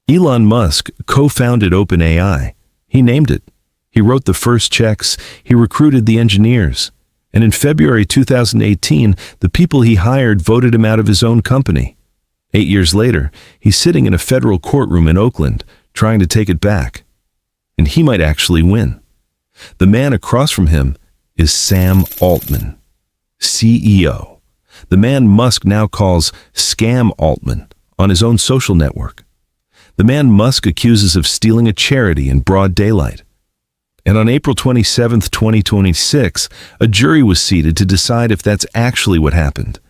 Elon Musk co-founded OpenAI. He named it. He wrote the first checks. He recruited the engineers. And in February 2018, the people he hired voted him out of his own company. 8 years later, he's sitting in a federal courtroom in Oakland, trying to take it back. And he might actually win. The man across from him is Sam Altman, CEO. The man Musk now calls Scam Altman on his own social network. The man Musk accuses of stealing a charity in broad daylight. And on April 27, 2026, a jury was seated to decide if that's actually what happened.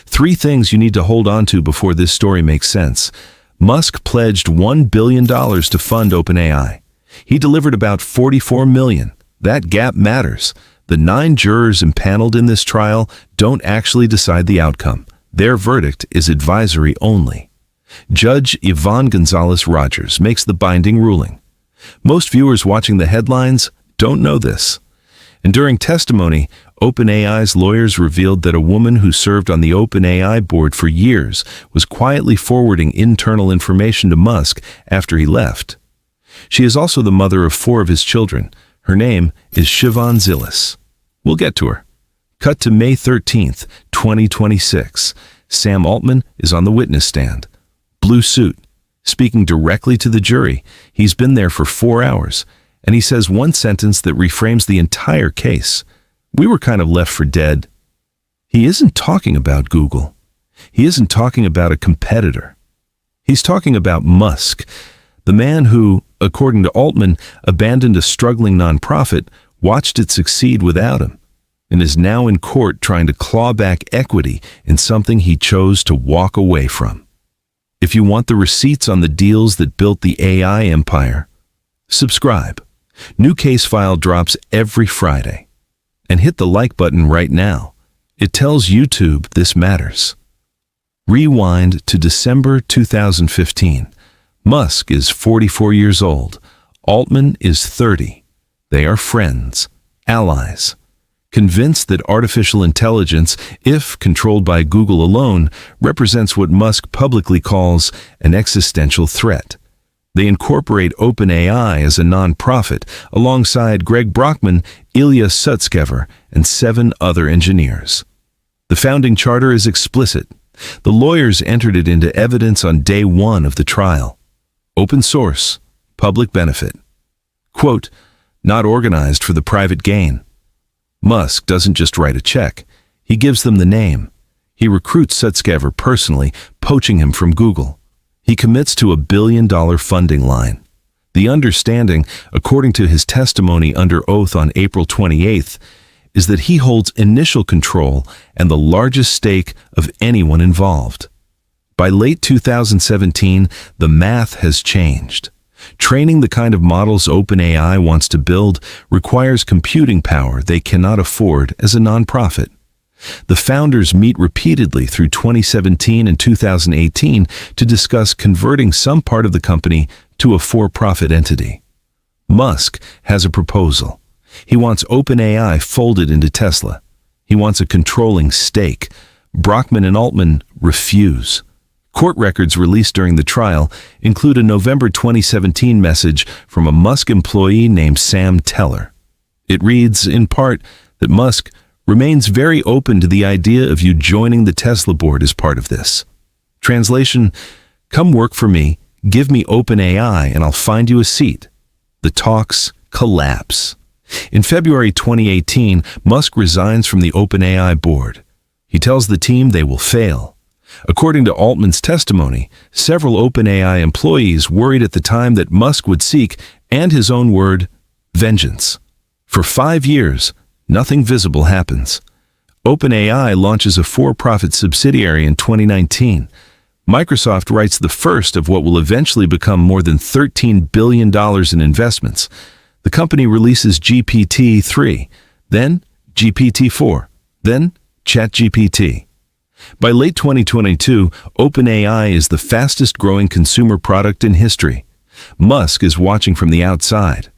3 things you need to hold on to before this story makes sense. Musk pledged $1 billion to fund OpenAI. He delivered about $44 million. That gap matters. The 9 jurors impaneled in this trial don't actually decide the outcome. Their verdict is advisory only. Judge Yvonne Gonzalez-Rogers makes the binding ruling. Most viewers watching the headlines don't know this. And during testimony, OpenAI's lawyers revealed that a woman who served on the OpenAI board for years was quietly forwarding internal information to Musk after he left. She is also the mother of 4 of his children. Her name is Siobhan Zilis. We'll get to her. Cut to May 13th, 2026. Sam Altman is on the witness stand. Blue suit, speaking directly to the jury. He's been there for 4 hours, and he says one sentence that reframes the entire case. We were kind of left for dead. He isn't talking about Google. He isn't talking about a competitor. He's talking about Musk, the man who, according to Altman, abandoned a struggling nonprofit, watched it succeed without him, and is now in court trying to claw back equity in something he chose to walk away from. If you want the receipts on the deals that built the AI empire, subscribe. New case file drops every Friday. And hit the like button right now. It tells YouTube this matters. Rewind to December 2015. Musk is 44 years old. Altman is 30. They are friends, allies. Convinced that artificial intelligence, if controlled by Google alone, represents what Musk publicly calls an existential threat. They incorporate OpenAI as a non-profit alongside Greg Brockman, Ilya Sutskever, and 7 other engineers. The founding charter is explicit. The lawyers entered it into evidence on day 1 of the trial. Open source, public benefit. Quote, not organized for the private gain. Musk doesn't just write a check. He gives them the name. He recruits Sutskever personally, poaching him from Google. He commits to a $1 billion funding line. The understanding, according to his testimony under oath on April 28th, is that he holds initial control and the largest stake of anyone involved. By late 2017, the math has changed. Training the kind of models OpenAI wants to build requires computing power they cannot afford as a nonprofit. The founders meet repeatedly through 2017 and 2018 to discuss converting some part of the company to a for-profit entity. Musk has a proposal. He wants OpenAI folded into Tesla. He wants a controlling stake. Brockman and Altman refuse. Court records released during the trial include a November 2017 message from a Musk employee named Sam Teller. It reads, in part, that Musk remains very open to the idea of you joining the Tesla board as part of this. Translation, come work for me, give me OpenAI, and I'll find you a seat. The talks collapse. In February 2018, Musk resigns from the OpenAI board. He tells the team they will fail. According to Altman's testimony, several OpenAI employees worried at the time that Musk would seek, and his own word, vengeance. For 5 years, nothing visible happens. OpenAI launches a for-profit subsidiary in 2019. Microsoft writes the first of what will eventually become more than $13 billion in investments. The company releases GPT-3, then GPT-4, then ChatGPT. By late 2022, OpenAI is the fastest-growing consumer product in history. Musk is watching from the outside.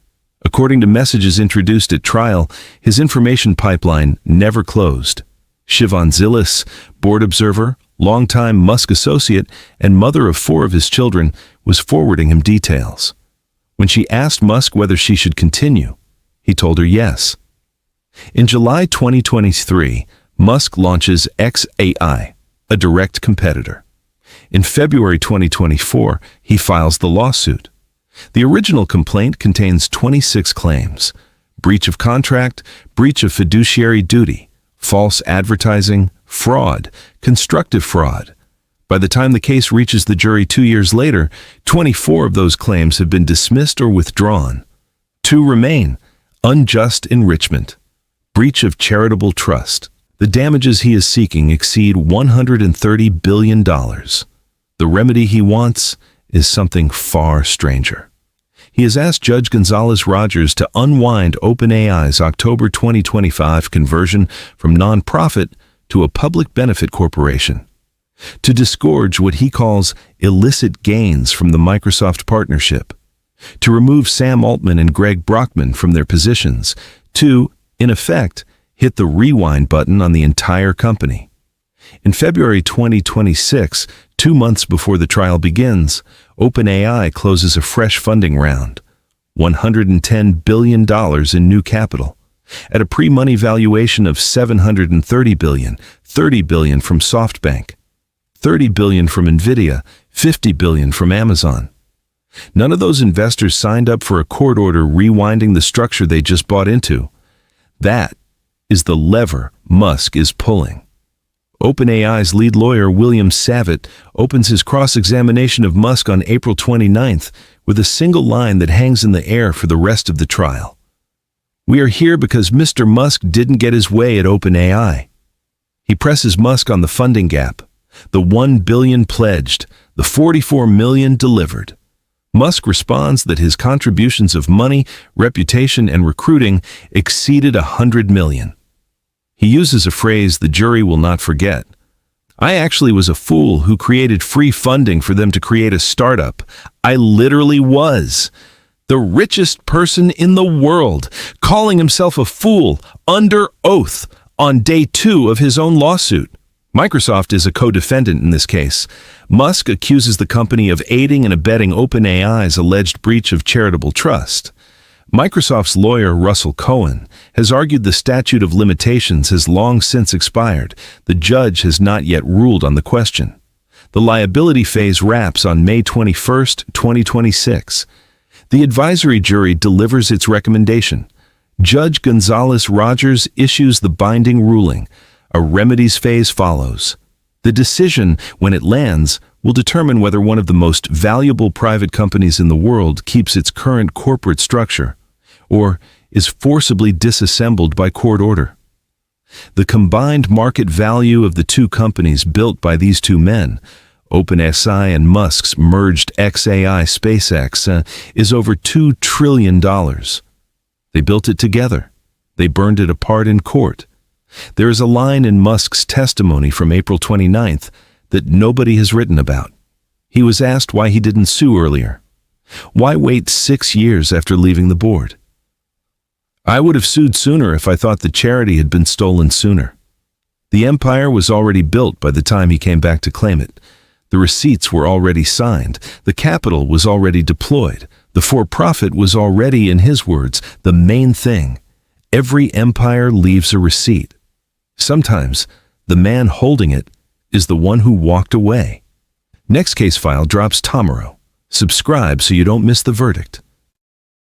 According to messages introduced at trial, his information pipeline never closed. Siobhan Zilis, board observer, longtime Musk associate and mother of 4 of his children, was forwarding him details. When she asked Musk whether she should continue, he told her yes. In July 2023, Musk launches xAI, a direct competitor. In February 2024, he files the lawsuit. The original complaint contains 26 claims: breach of contract, breach of fiduciary duty, false advertising, fraud, constructive fraud. By the time the case reaches the jury 2 years later, 24 of those claims have been dismissed or withdrawn. 2 remain: unjust enrichment, breach of charitable trust. The damages he is seeking exceed $130 billion. The remedy he wants is something far stranger. He has asked Judge Gonzalez-Rogers to unwind OpenAI's October 2025 conversion from nonprofit to a public benefit corporation, to disgorge what he calls illicit gains from the Microsoft partnership, to remove Sam Altman and Greg Brockman from their positions, to, in effect, hit the rewind button on the entire company. In February 2026, 2 months before the trial begins, OpenAI closes a fresh funding round, $110 billion in new capital, at a pre-money valuation of $730 billion, $30 billion from SoftBank, $30 billion from NVIDIA, $50 billion from Amazon. None of those investors signed up for a court order rewinding the structure they just bought into. That is the lever Musk is pulling. OpenAI's lead lawyer, William Savitt, opens his cross-examination of Musk on April 29th with a single line that hangs in the air for the rest of the trial. "We are here because Mr. Musk didn't get his way at OpenAI." He presses Musk on the funding gap, the $1 billion pledged, the $44 million delivered. Musk responds that his contributions of money, reputation, and recruiting exceeded $100 million. He uses a phrase the jury will not forget. "I actually was a fool who created free funding for them to create a startup. I literally was. The richest person in the world, calling himself a fool under oath on day 2 of his own lawsuit." Microsoft is a co-defendant in this case. Musk accuses the company of aiding and abetting OpenAI's alleged breach of charitable trust. Microsoft's lawyer, Russell Cohen, has argued the statute of limitations has long since expired. The judge has not yet ruled on the question. The liability phase wraps on May 21, 2026. The advisory jury delivers its recommendation. Judge Gonzalez-Rogers issues the binding ruling. A remedies phase follows. The decision, when it lands, will determine whether one of the most valuable private companies in the world keeps its current corporate structure or is forcibly disassembled by court order. The combined market value of the 2 companies built by these 2 men, OpenAI and Musk's merged xAI SpaceX, is over $2 trillion. They built it together. They burned it apart in court. There is a line in Musk's testimony from April 29th that nobody has written about. He was asked why he didn't sue earlier. Why wait 6 years after leaving the board? "I would have sued sooner if I thought the charity had been stolen sooner. The empire was already built by the time he came back to claim it. The receipts were already signed. The capital was already deployed. The for-profit was already, in his words, the main thing. Every empire leaves a receipt. Sometimes the man holding it is the one who walked away." Next case file drops tomorrow. Subscribe so you don't miss the verdict.